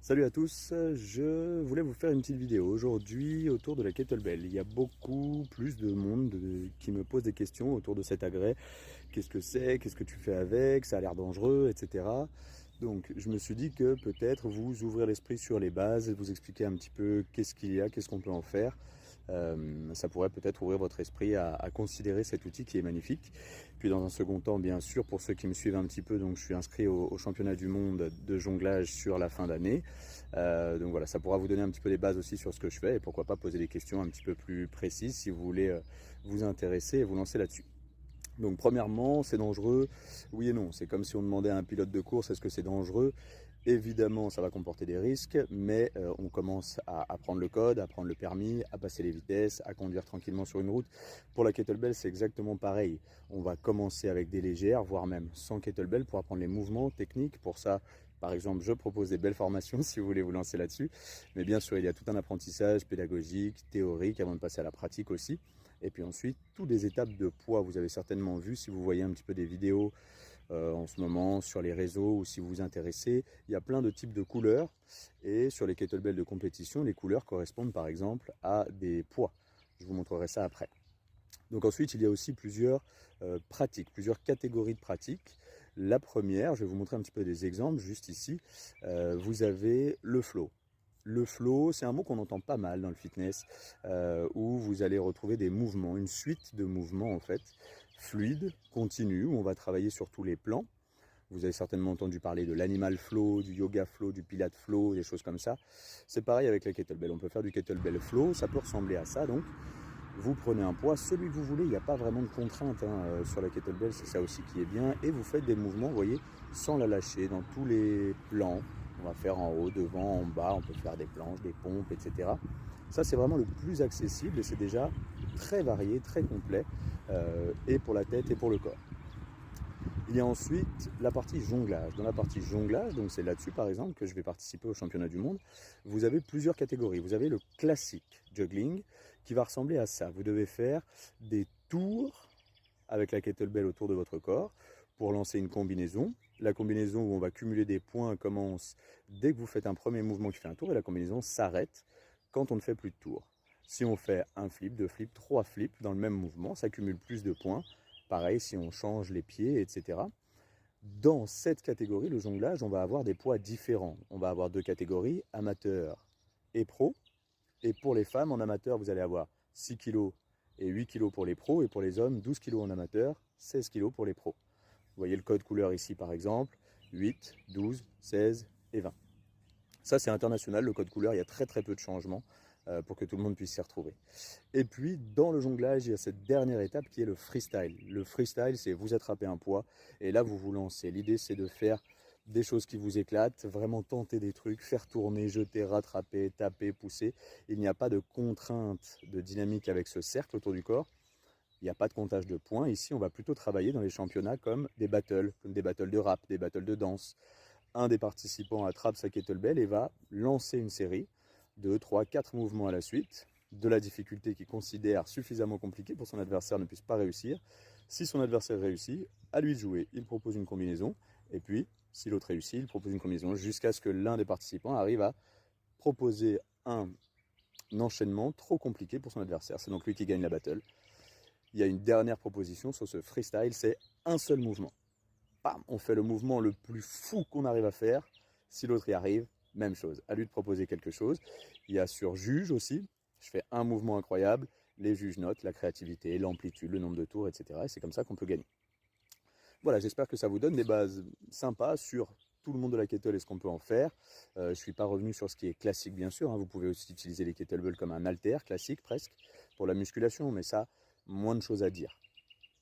Salut à tous, je voulais vous faire une petite vidéo aujourd'hui autour de la kettlebell. Il y a beaucoup plus de monde qui me pose des questions autour de cet agrès. Qu'est-ce que c'est? Qu'est-ce que tu fais avec? Ça a l'air dangereux, etc. Donc je me suis dit que peut-être vous ouvrir l'esprit sur les bases et vous expliquer un petit peu qu'est-ce qu'il y a, qu'est-ce qu'on peut en faire. Ça pourrait peut-être ouvrir votre esprit à considérer cet outil qui est magnifique. Puis dans un second temps, bien sûr, pour ceux qui me suivent un petit peu, donc je suis inscrit au championnat du monde de jonglage sur la fin d'année. Donc voilà, ça pourra vous donner un petit peu des bases aussi sur ce que je fais et pourquoi pas poser des questions un petit peu plus précises si vous voulez vous intéresser et vous lancer là-dessus. Donc premièrement, c'est dangereux, oui et non. C'est comme si on demandait à un pilote de course, est-ce que c'est dangereux? Évidemment, ça va comporter des risques, mais on commence à apprendre le code, à prendre le permis, à passer les vitesses, à conduire tranquillement sur une route. Pour la kettlebell, c'est exactement pareil. On va commencer avec des légères, voire même sans kettlebell pour apprendre les mouvements techniques. Pour ça, par exemple, je propose des belles formations si vous voulez vous lancer là-dessus. Mais bien sûr, il y a tout un apprentissage pédagogique, théorique, avant de passer à la pratique aussi. Et puis ensuite, toutes les étapes de poids, vous avez certainement vu si vous voyez un petit peu des vidéos en ce moment sur les réseaux ou si vous vous intéressez, il y a plein de types de couleurs et sur les kettlebells de compétition, les couleurs correspondent par exemple à des poids. Je vous montrerai ça après. Donc ensuite, il y a aussi plusieurs pratiques, plusieurs catégories de pratiques. La première, je vais vous montrer un petit peu des exemples juste ici. Vous avez le flow. Le flow, c'est un mot qu'on entend pas mal dans le fitness, où vous allez retrouver des mouvements, une suite de mouvements en fait, fluides, continus, où on va travailler sur tous les plans. Vous avez certainement entendu parler de l'animal flow, du yoga flow, du pilate flow, des choses comme ça. C'est pareil avec la kettlebell. On peut faire du kettlebell flow, ça peut ressembler à ça. Donc, vous prenez un poids, celui que vous voulez, il n'y a pas vraiment de contrainte sur la kettlebell, c'est ça aussi qui est bien. Et vous faites des mouvements, vous voyez, sans la lâcher, dans tous les plans. On va faire en haut, devant, en bas, on peut faire des planches, des pompes, etc. Ça, c'est vraiment le plus accessible et c'est déjà très varié, très complet, et pour la tête et pour le corps. Il y a ensuite la partie jonglage. Dans la partie jonglage, donc c'est là-dessus par exemple que je vais participer au championnat du monde, vous avez plusieurs catégories. Vous avez le classique juggling qui va ressembler à ça. Vous devez faire des tours avec la kettlebell autour de votre corps pour lancer une combinaison. La combinaison où on va cumuler des points commence dès que vous faites un premier mouvement qui fait un tour et la combinaison s'arrête quand on ne fait plus de tours. Si on fait un flip, deux flips, trois flips dans le même mouvement, ça cumule plus de points. Pareil si on change les pieds, etc. Dans cette catégorie, le jonglage, on va avoir des poids différents. On va avoir deux catégories, amateur et pro. Et pour les femmes, en amateur, vous allez avoir 6 kg et 8 kg pour les pros. Et pour les hommes, 12 kg en amateur, 16 kg pour les pros. Vous voyez le code couleur ici par exemple, 8, 12, 16 et 20. Ça c'est international, le code couleur, il y a très très peu de changements pour que tout le monde puisse s'y retrouver. Et puis dans le jonglage, il y a cette dernière étape qui est le freestyle. Le freestyle, c'est vous attrapez un poids et là vous vous lancez. L'idée c'est de faire des choses qui vous éclatent, vraiment tenter des trucs, faire tourner, jeter, rattraper, taper, pousser. Il n'y a pas de contrainte de dynamique avec ce cercle autour du corps. Il n'y a pas de comptage de points. Ici, on va plutôt travailler dans les championnats comme des battles de rap, des battles de danse. Un des participants attrape sa kettlebell et va lancer une série de 3, 4 mouvements à la suite, de la difficulté qu'il considère suffisamment compliquée pour que son adversaire ne puisse pas réussir. Si son adversaire réussit, à lui de jouer. Il propose une combinaison, et puis, si l'autre réussit, il propose une combinaison, jusqu'à ce que l'un des participants arrive à proposer un enchaînement trop compliqué pour son adversaire. C'est donc lui qui gagne la battle. Il y a une dernière proposition sur ce freestyle, c'est un seul mouvement. Bam, on fait le mouvement le plus fou qu'on arrive à faire. Si l'autre y arrive, même chose. À lui de proposer quelque chose. Il y a sur juge aussi. Je fais un mouvement incroyable. Les juges notent la créativité, l'amplitude, le nombre de tours, etc. Et c'est comme ça qu'on peut gagner. Voilà, j'espère que ça vous donne des bases sympas sur tout le monde de la kettle et ce qu'on peut en faire. Je ne suis pas revenu sur ce qui est classique, bien sûr. Vous pouvez aussi utiliser les kettlebells comme un halter classique presque pour la musculation, mais ça, moins de choses à dire.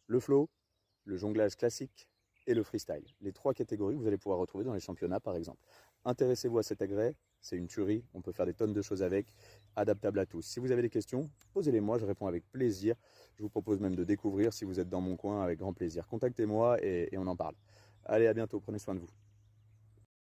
Le flow, le jonglage classique et le freestyle. Les trois catégories que vous allez pouvoir retrouver dans les championnats par exemple. Intéressez-vous à cet agrès, c'est une tuerie, on peut faire des tonnes de choses avec, adaptable à tous. Si vous avez des questions, posez-les moi, je réponds avec plaisir. Je vous propose même de découvrir si vous êtes dans mon coin avec grand plaisir. Contactez-moi et on en parle. Allez, à bientôt, prenez soin de vous.